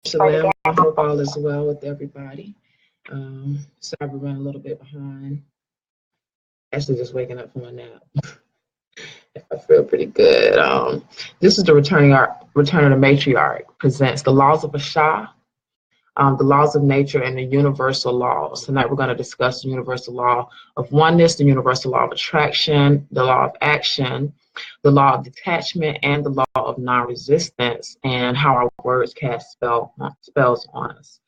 Shalom. I hope all is well with everybody. Sorry, we ran a little bit behind. Actually, just waking up from a nap. I feel pretty good. This is the Return of the Matriarch presents the laws of a Shah, the laws of nature, and the universal laws. Tonight, we're going to discuss the universal law of oneness, the universal law of attraction, the law of action, the law of detachment, and the law of non-resistance, and how our words cast spells on us,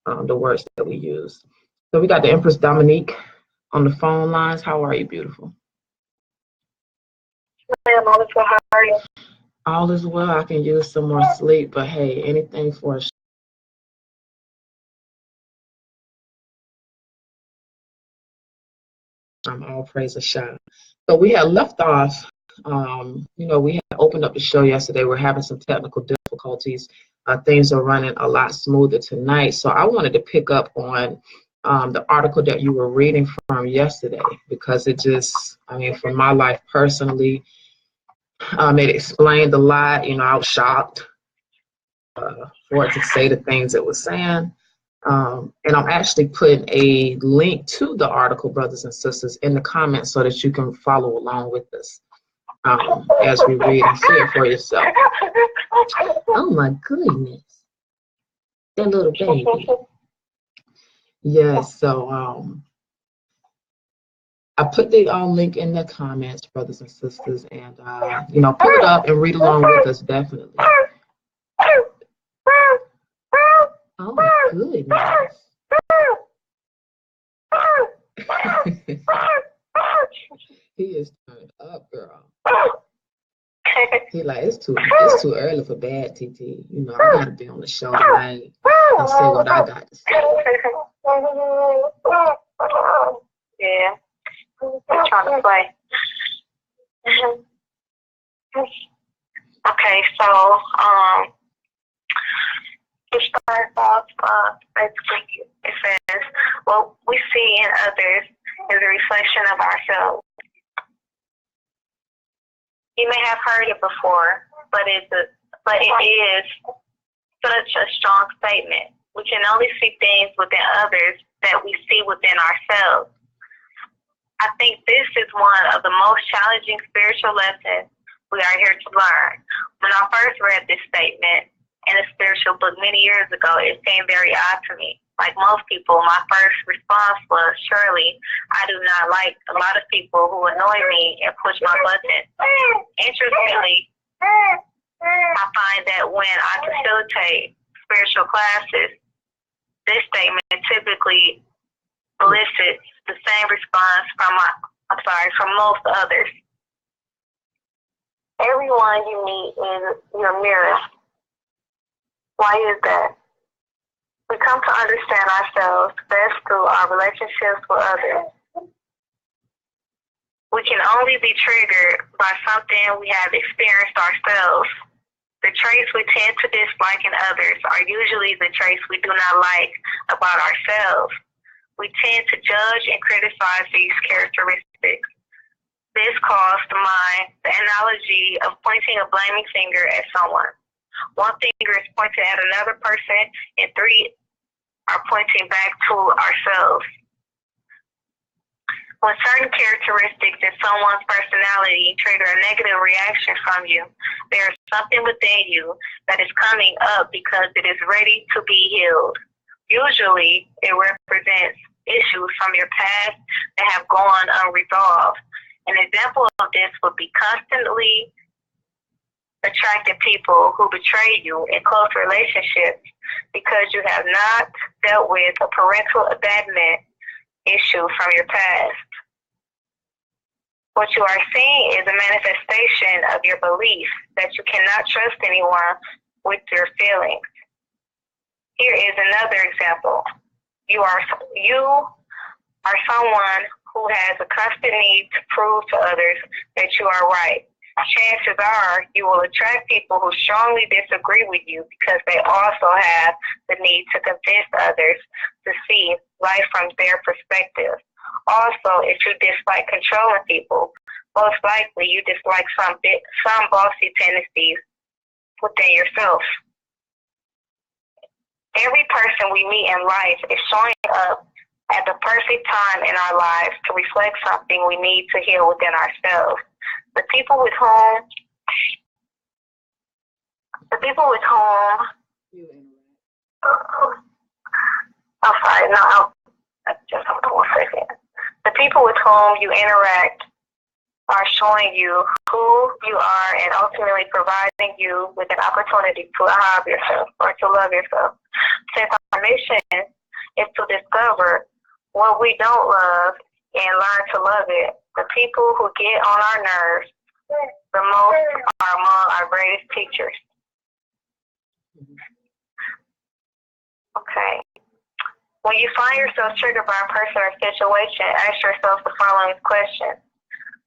the words that we use. So we got the Empress Dominique on the phone lines. How are you, beautiful? All is well. How are you? All is well. I can use some more sleep, but hey, anything for a all praise a shot. So we had left off, we had opened up the show yesterday. We're having some technical difficulties. Things are running a lot smoother tonight. So I wanted to pick up on the article that you were reading from yesterday, because it just, for my life personally, it explained a lot. I was shocked for it to say the things it was saying. And I'm actually putting a link to the article, brothers and sisters, in the comments so that you can follow along with us as we read and see it for yourself. Oh my goodness. That little baby. Yes, so I put the link in the comments, brothers and sisters, and pull it up and read along with us, definitely. Oh my goodness. He is turned up, girl. He like, it's too early for bad, TT. I gotta be on the show tonight and say what I got to say. Yeah, I'm trying to play. Okay, so to start off, basically it says, what we see in others is a reflection of ourselves. You may have heard it before, but it is such a strong statement. We can only see things within others that we see within ourselves. I think this is one of the most challenging spiritual lessons we are here to learn. When I first read this statement in a spiritual book many years ago, it seemed very odd to me. Like most people, my first response was, surely I do not like a lot of people who annoy me and push my buttons. Interestingly, I find that when I facilitate spiritual classes, this statement typically elicits the same response from most others. Everyone you meet is your mirror. Why is that? We come to understand ourselves best through our relationships with others. We can only be triggered by something we have experienced ourselves. The traits we tend to dislike in others are usually the traits we do not like about ourselves. We tend to judge and criticize these characteristics. This calls to mind the analogy of pointing a blaming finger at someone. One finger is pointing at another person, and three are pointing back to ourselves. When certain characteristics in someone's personality trigger a negative reaction from you, there is something within you that is coming up because it is ready to be healed. Usually, it represents issues from your past that have gone unresolved. An example of this would be constantly attracting people who betray you in close relationships because you have not dealt with a parental abandonment issue from your past. What you are seeing is a manifestation of your belief that you cannot trust anyone with your feelings. Here is another example. You are someone who has a constant need to prove to others that you are right. Chances are you will attract people who strongly disagree with you because they also have the need to convince others to see life from their perspective. Also, if you dislike controlling people, most likely you dislike some bossy tendencies within yourself. Every person we meet in life is showing up at the perfect time in our lives to reflect something we need to heal within ourselves. The people with whom I'm sorry, no, just hold on 1 second. The people with whom you interact are showing you who you are and ultimately providing you with an opportunity to have yourself or to love yourself. Since our mission is to discover what we don't love and learn to love it, the people who get on our nerves the most are among our greatest teachers. Okay. When you find yourself triggered by a person or situation, ask yourself the following question.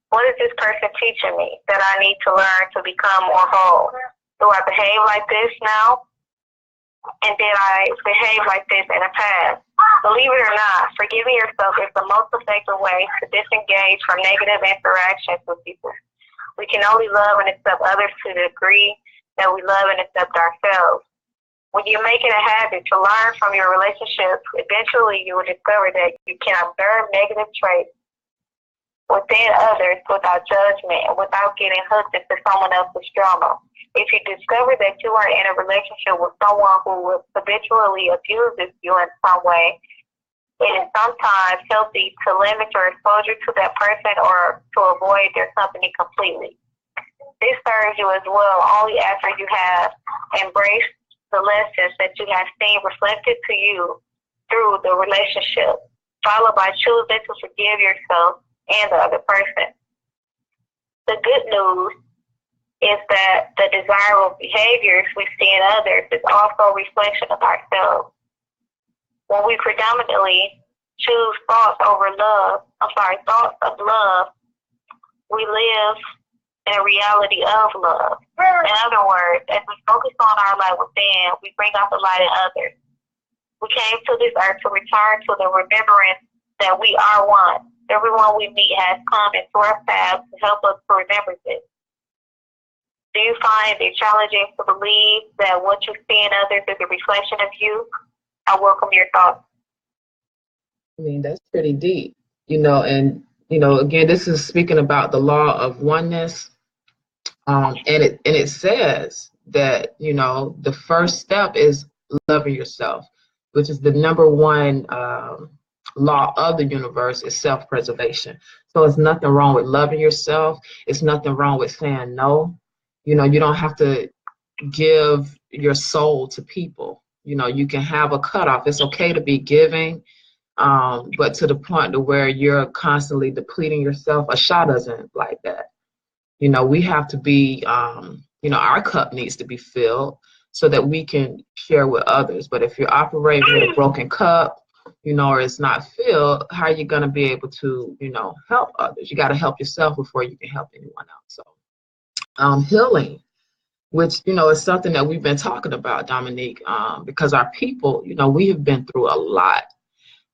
What is this person teaching me that I need to learn to become more whole? Do I behave like this now? And did I behave like this in the past? Believe it or not, forgiving yourself is the most effective way to disengage from negative interactions with people. We can only love and accept others to the degree that we love and accept ourselves. When you make it a habit to learn from your relationships, eventually you will discover that you can observe negative traits within others without judgment and without getting hooked into someone else's drama. If you discover that you are in a relationship with someone who habitually abuses you in some way, it is sometimes healthy to limit your exposure to that person or to avoid their company completely. This serves you as well only after you have embraced the lessons that you have seen reflected to you through the relationship, followed by choosing to forgive yourself and the other person. The good news is that the desirable behaviors we see in others is also a reflection of ourselves. When we predominantly choose thoughts of love, we live in a reality of love. In other words, as we focus on our light within, we bring out the light in others. We came to this earth to return to the remembrance that we are one. Everyone we meet has come into our path to help us to remember this. Do you find it challenging to believe that what you see in others is a reflection of you? I welcome your thoughts. I mean, that's pretty deep, and, again, this is speaking about the law of oneness. And it says that, the first step is loving yourself, which is the number one law of the universe is self-preservation. So it's nothing wrong with loving yourself. It's nothing wrong with saying no. You don't have to give your soul to people. You can have a cutoff. It's okay to be giving, but to the point to where you're constantly depleting yourself. A shot doesn't like that. We have to be, our cup needs to be filled so that we can share with others. But if you're operating with a broken cup, or it's not filled, how are you going to be able to, help others? You got to help yourself before you can help anyone else. So healing, which, is something that we've been talking about, Dominique, because our people, we have been through a lot.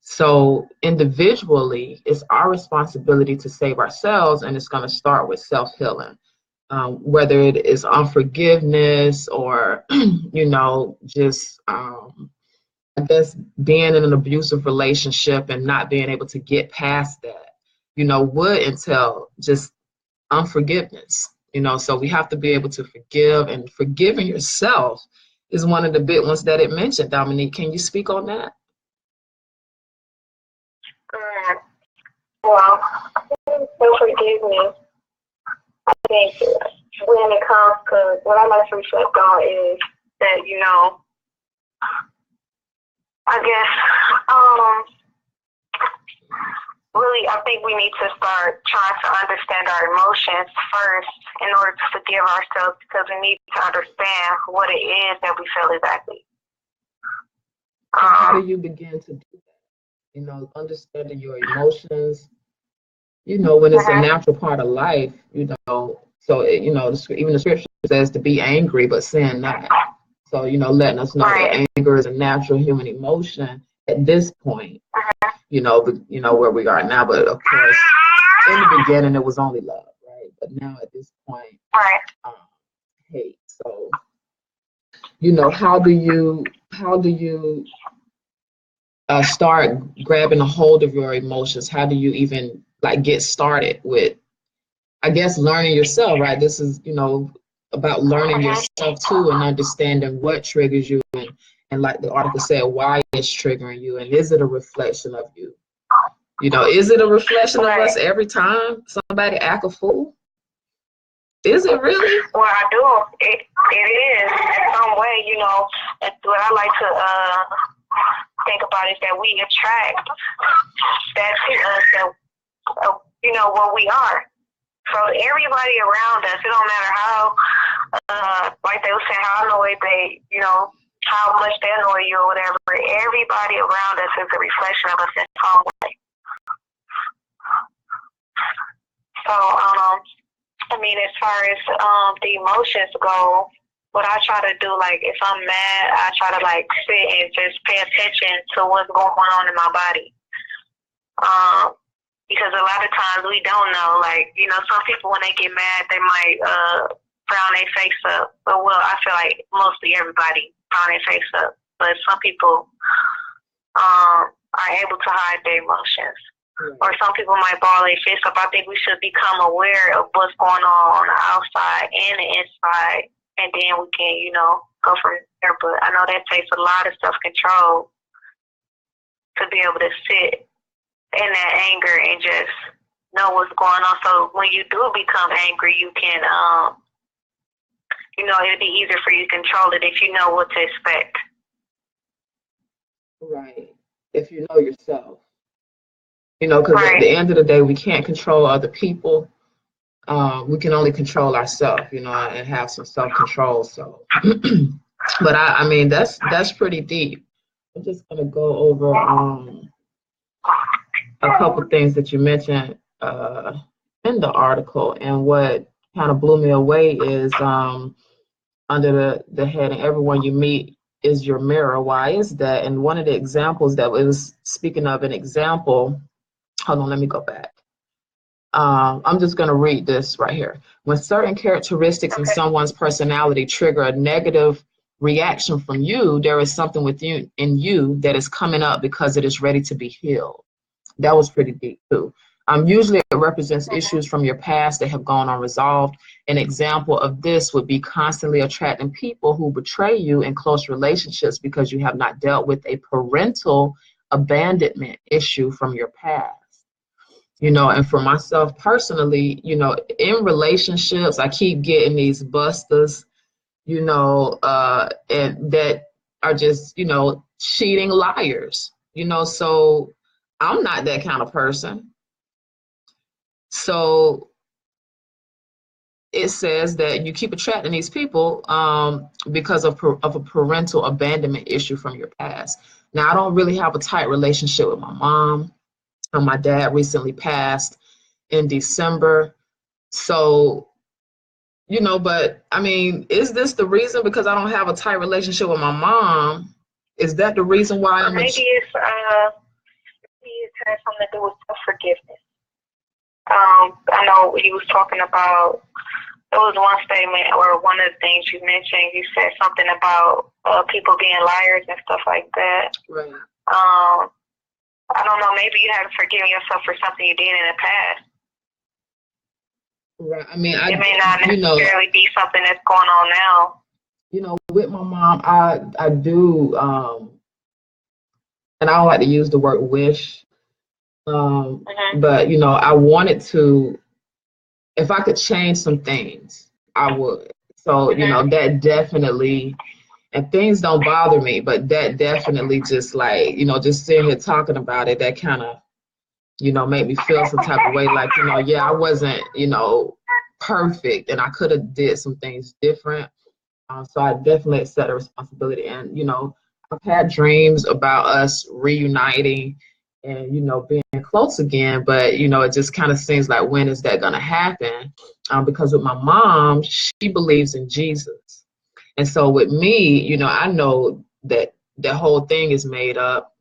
So individually, it's our responsibility to save ourselves, and it's going to start with self-healing, whether it is unforgiveness or, just, I guess, being in an abusive relationship and not being able to get past that, would entail just unforgiveness, so we have to be able to forgive, and forgiving yourself is one of the big ones that it mentioned. Dominique, can you speak on that? Well, so forgive me. I think when it comes to what I like to reflect on is that, I guess, really, I think we need to start trying to understand our emotions first in order to forgive ourselves, because we need to understand what it is that we feel exactly. How do you begin to do that? Understanding your emotions, when it's a natural part of life, so, even the scripture says to be angry, but sin not. So, letting us know that anger is a natural human emotion at this point, where we are now. But of course, in the beginning, it was only love, right? But now at this point, hate. So, how do you how do you start grabbing a hold of your emotions? How do you even like get started with, I guess, learning yourself, right? This is, about learning yourself too and understanding what triggers you and like the article said, why it's triggering you, and is it a reflection of you? Is it a reflection of us every time somebody act a fool? Is it really? Well, I do. It is in some way, That's what I like to think about is that we attract that to us, that, what we are. So everybody around us, it don't matter how, like they were saying, how annoyed they, how much they annoy you or whatever. Everybody around us is a reflection of us in some way. So, as far as the emotions go, what I try to do, like if I'm mad, I try to like sit and just pay attention to what's going on in my body. Because a lot of times we don't know, like, some people when they get mad, they might frown their face up. But well, I feel like mostly everybody frown their face up. But some people are able to hide their emotions. Or some people might ball their fist up. I think we should become aware of what's going on the outside and the inside, and then we can, go from there. But I know that takes a lot of self-control to be able to sit in that anger and just know what's going on. So when you do become angry, you can, it'll be easier for you to control it if you know what to expect. Right. If you know yourself. Because at the end of the day, we can't control other people. We can only control ourselves, and have some self-control. So, but I mean, that's pretty deep. I'm just gonna go over a couple things that you mentioned in the article, and what kind of blew me away is under the heading "Everyone you meet is your mirror." Why is that? And one of the examples that was speaking of an example. Hold on, let me go back. I'm just going to read this right here. When certain characteristics in someone's personality trigger a negative reaction from you, there is something within you that is coming up because it is ready to be healed. That was pretty deep too. Usually it represents issues from your past that have gone unresolved. An example of this would be constantly attracting people who betray you in close relationships because you have not dealt with a parental abandonment issue from your past. And for myself personally, in relationships, I keep getting these busters, and that are just, cheating liars, so I'm not that kind of person. So it says that you keep attracting these people because of a parental abandonment issue from your past. Now, I don't really have a tight relationship with my mom. My dad recently passed in December. So, but I mean, is this the reason? Because I don't have a tight relationship with my mom. Is that the reason why I'm maybe it has something to do with self-forgiveness. I know he was talking about, there was one statement or one of the things you mentioned, you said something about people being liars and stuff like that. Right. I don't know, maybe you haven't forgiven yourself for something you did in the past. Right. I mean, it may not necessarily be something that's going on now. With my mom, I do, and I don't like to use the word wish, but, I wanted to, if I could change some things, I would. So, that definitely, and things don't bother me, but that definitely just like, just sitting here talking about it, that kind of, made me feel some type of way, like, yeah, I wasn't, perfect, and I could have did some things different. So I definitely accept the responsibility. And, I've had dreams about us reuniting and, being close again, but, it just kind of seems like, when is that going to happen? Because with my mom, she believes in Jesus. And so with me, I know that the whole thing is made up,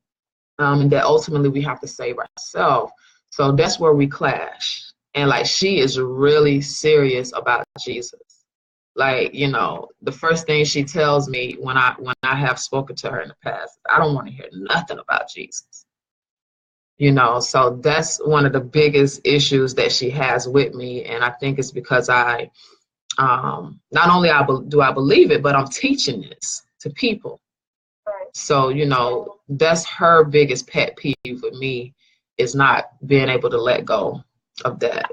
and that ultimately we have to save ourselves. So that's where we clash. And like, she is really serious about Jesus. Like, you know, the first thing she tells me when I have spoken to her in the past, I don't want to hear nothing about Jesus. You know, so that's one of the biggest issues that she has with me, and I think it's because I not only do I believe it, but I'm teaching this to people. So, you know, that's her biggest pet peeve with me, is not being able to let go of that.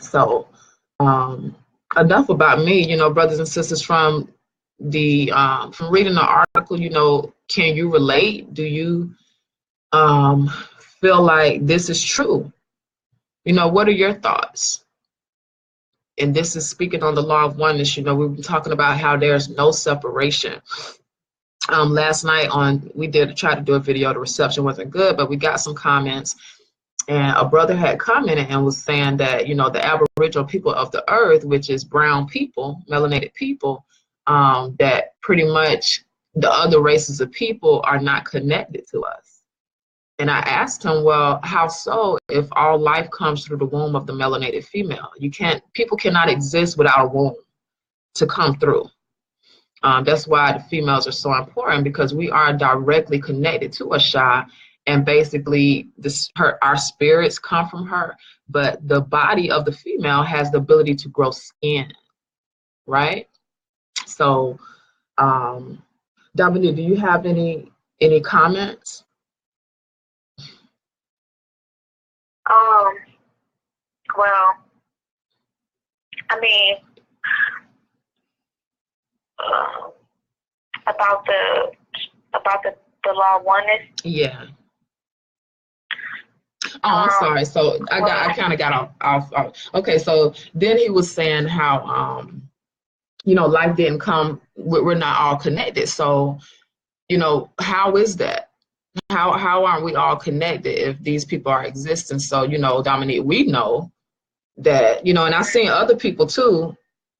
So, enough about me, you know, brothers and sisters. From reading the article, you know, can you relate? Do you feel like this is true? You know, what are your thoughts? And this is speaking on the law of oneness. You know, we've been talking about how there's no separation. Last night we did try to do a video. The reception wasn't good, but we got some comments, and a brother had commented and was saying that, you know, the Aboriginal people of the earth, which is brown people, melanated people, that pretty much the other races of people are not connected to us. And I asked him, well, how so, if all life comes through the womb of the melanated female? People cannot exist without a womb to come through. That's why the females are so important, because we are directly connected to Asha, and basically our spirits come from her, but the body of the female has the ability to grow skin, right? So, Dominique, do you have any comments? Well, I mean, about the law of oneness. Yeah. Oh, I'm sorry. So I kind of got off. Okay, so then he was saying how you know, life didn't come. We're not all connected. So, you know, how is that? How aren't we all connected if these people are existing? So, you know, Dominique, we know that, you know, and I've seen other people too.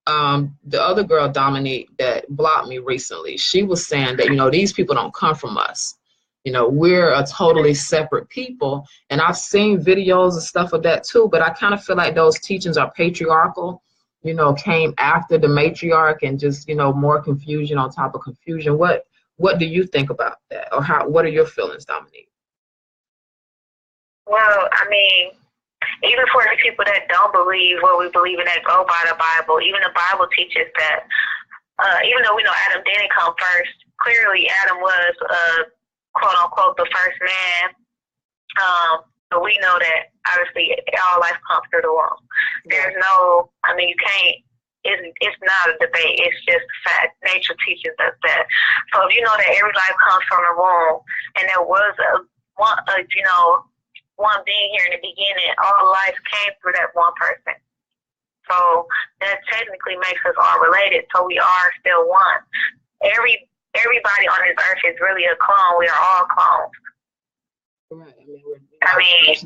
The other girl, Dominique, that blocked me recently, she was saying that, you know, these people don't come from us. You know, we're a totally separate people. And I've seen videos and stuff of that too, but I kind of feel like those teachings are patriarchal, you know, came after the matriarch, and just, you know, more confusion on top of confusion. What do you think about that? Or what are your feelings, Dominique? Well, I mean, even for the people that don't believe what we believe in, that go by the Bible, even the Bible teaches that, even though we know Adam didn't come first, clearly Adam was, quote unquote, the first man. But we know that obviously all life comes through the womb. There's no, I mean, you can't, it's not a debate, it's just a fact. Nature teaches us that. So if you know that every life comes from the womb, and there was one being here in the beginning, all life came through that one person. So that technically makes us all related. So we are still one. Everybody on this earth is really a clone. We are all clones. Right.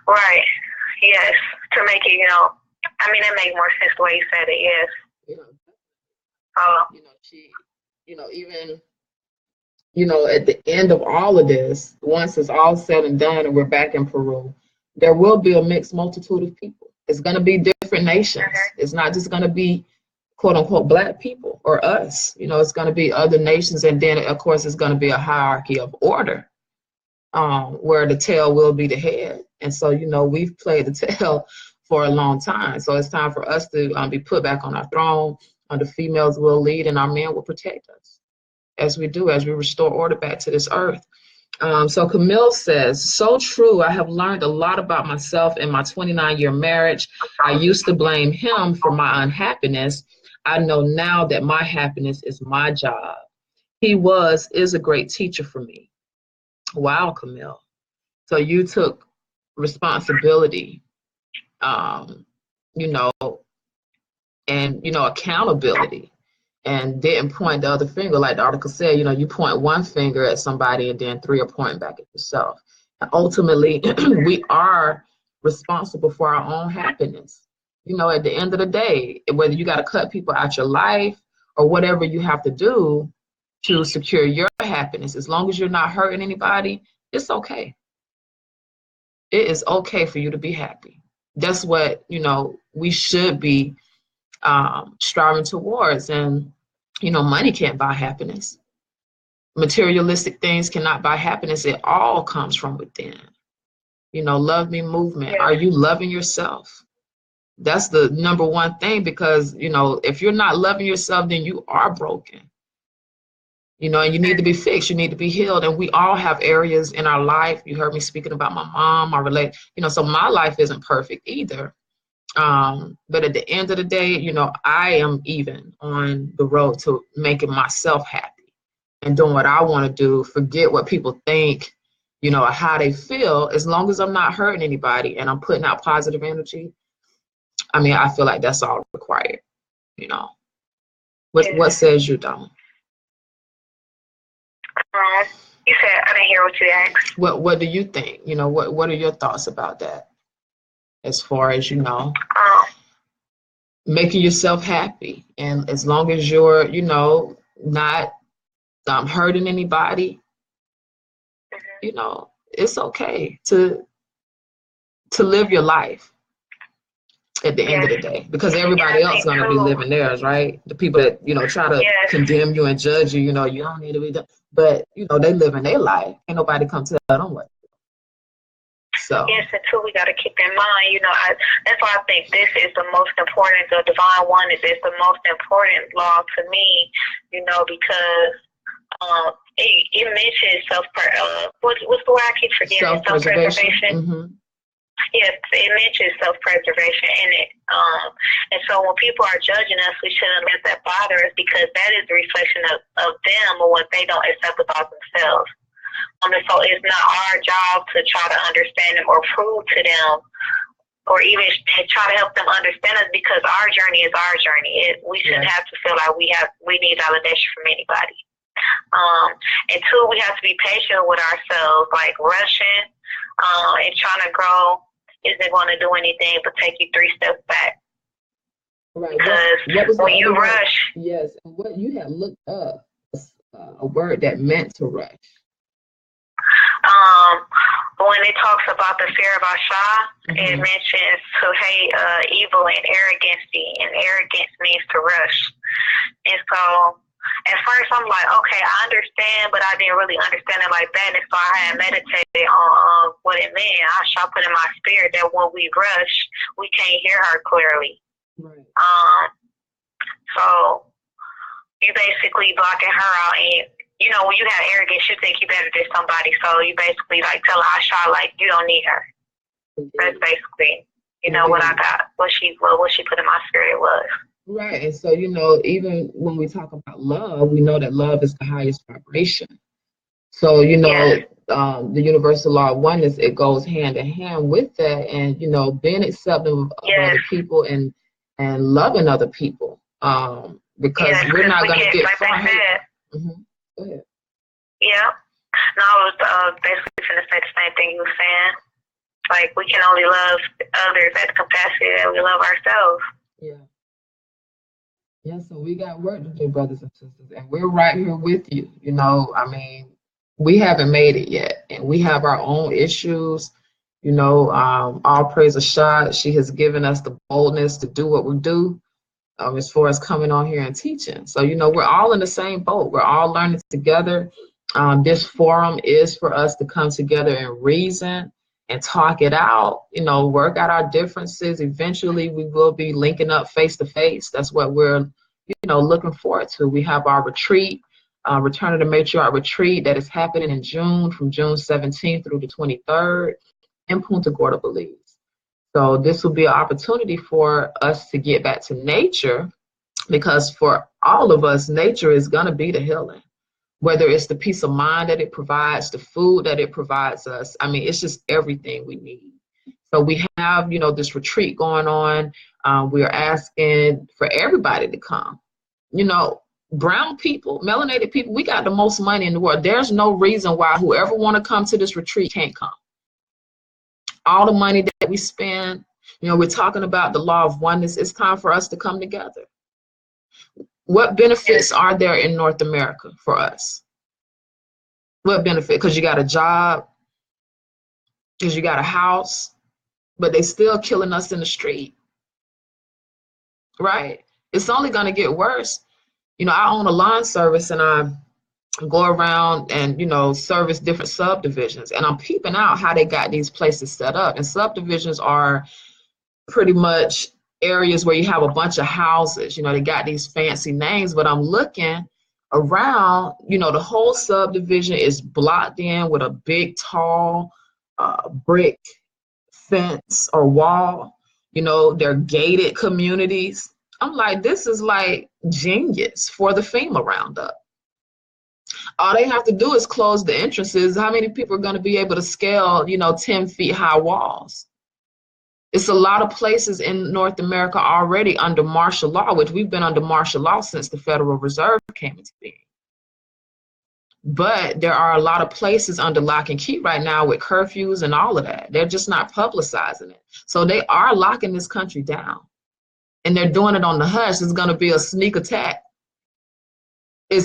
Right. Yes. To make it, you know, I mean, that makes more sense the way you said it. Yes. You know, even, you know, at the end of all of this, once it's all said and done and we're back in Peru, there will be a mixed multitude of people. It's going to be different nations. Mm-hmm. It's not just going to be, quote unquote, black people or us. You know, it's going to be other nations. And then, of course, it's going to be a hierarchy of order, where the tail will be the head. And so, you know, we've played the tail for a long time. So it's time for us to be put back on our throne. The females will lead, and our men will protect us as we restore order back to this earth. So Camille says, so true. I have learned a lot about myself in my 29-year marriage. I used to blame him for my unhappiness. I know now that my happiness is my job. He is a great teacher for me. Wow, Camille. So you took responsibility, you know, and, you know, accountability, and didn't point the other finger. Like the article said, you know, you point one finger at somebody and then three are pointing back at yourself. And ultimately, we are responsible for our own happiness. You know, at the end of the day, whether you got to cut people out your life or whatever you have to do to secure your happiness, as long as you're not hurting anybody, it's okay. It is okay for you to be happy. That's what, you know, we should be striving towards. And, money can't buy happiness. Materialistic things cannot buy happiness. It all comes from within. Love me movement. Yes. Are you loving yourself? That's the number one thing, because, if you're not loving yourself, then you are broken. And you need to be fixed. You need to be healed. And we all have areas in our life. You heard me speaking about my mom, so my life isn't perfect either. But at the end of the day, I am even on the road to making myself happy and doing what I want to do. Forget what people think, or how they feel. As long as I'm not hurting anybody and I'm putting out positive energy, I feel like that's all required. What says you don't? You said, I didn't hear what you asked. What do you think? What are your thoughts about that? As far as, making yourself happy. And as long as you're, not hurting anybody, it's okay to live your life at the end of the day, because everybody else is going to be living theirs, right? The people that, try to condemn you and judge you, you don't need to be done. But, they living their life. Ain't nobody come tell them what. So. Yes, and two, we got to keep in mind, that's why I think this is the most important. The divine oneness is the most important law to me, because it mentions what's the word I keep forgetting? Self-preservation. Mm-hmm. Yes, it mentions self-preservation in it. And so when people are judging us, we shouldn't let that bother us, because that is a reflection of them or what they don't accept about themselves. And so it's not our job to try to understand them or prove to them, or even try to help them understand us, because our journey is our journey. We shouldn't have to feel like we need validation from anybody. And two, we have to be patient with ourselves. Like rushing and trying to grow isn't going to do anything but take you 3 steps back. Right. Because when you rush. Yes, and what you had looked up, a word that meant to rush. When it talks about the fear of Asha, it mentions to hate evil and arrogancy, and arrogance means to rush. And so at first I'm like, okay, I understand, but I didn't really understand it like that. And so I had meditated on what it meant. Asha put in my spirit that when we rush, we can't hear her clearly. Right. So you basically blocking her out, and when you have arrogance, you think you better than somebody. So you basically tell Asha you don't need her. That's basically, what I got, what she put in my spirit was. Right. And so, even when we talk about love, we know that love is the highest vibration. So, the universal law of oneness, it goes hand in hand with that. And, being accepting of other people and loving other people. Because we're not going to get far ahead. Go ahead. Yeah. No, I was basically going to say the same thing you were saying. We can only love others at the capacity that we love ourselves. Yeah. Yeah, so we got work to do, brothers and sisters, and we're right here with you. We haven't made it yet, and we have our own issues. All praise Asha. She has given us the boldness to do what we do. As far as coming on here and teaching. So, we're all in the same boat. We're all learning together. This forum is for us to come together and reason and talk it out, work out our differences. Eventually, we will be linking up face to face. That's what we're, looking forward to. We have our retreat, Return of the Matriarch retreat that is happening in June, from June 17th through the 23rd in Punta Gorda, Belize. So this will be an opportunity for us to get back to nature, because for all of us, nature is going to be the healing, whether it's the peace of mind that it provides, the food that it provides us. It's just everything we need. So we have, this retreat going on. We are asking for everybody to come. Brown people, melanated people, we got the most money in the world. There's no reason why whoever want to come to this retreat can't come. All the money that we spend, we're talking about the law of oneness. It's time for us to come together. What benefits are there in North America for us? What benefit? Because you got a job, because you got a house, but they still killing us in the street, right? It's only going to get worse. You know, I own a lawn service, and I go around and, you know, service different subdivisions, and I'm peeping out how they got these places set up. And subdivisions are pretty much areas where you have a bunch of houses. You know, they got these fancy names, but I'm looking around, you know, the whole subdivision is blocked in with a big, tall brick fence or wall. You know, they're gated communities. I'm like, this is like genius for the FEMA roundup. All they have to do is close the entrances. How many people are going to be able to scale, you know, 10 feet high walls? It's a lot of places in North America already under martial law, which we've been under martial law since the Federal Reserve came into being. But there are a lot of places under lock and key right now with curfews and all of that. They're just not publicizing it. So they are locking this country down. And they're doing it on the hush. It's going to be a sneak attack. It's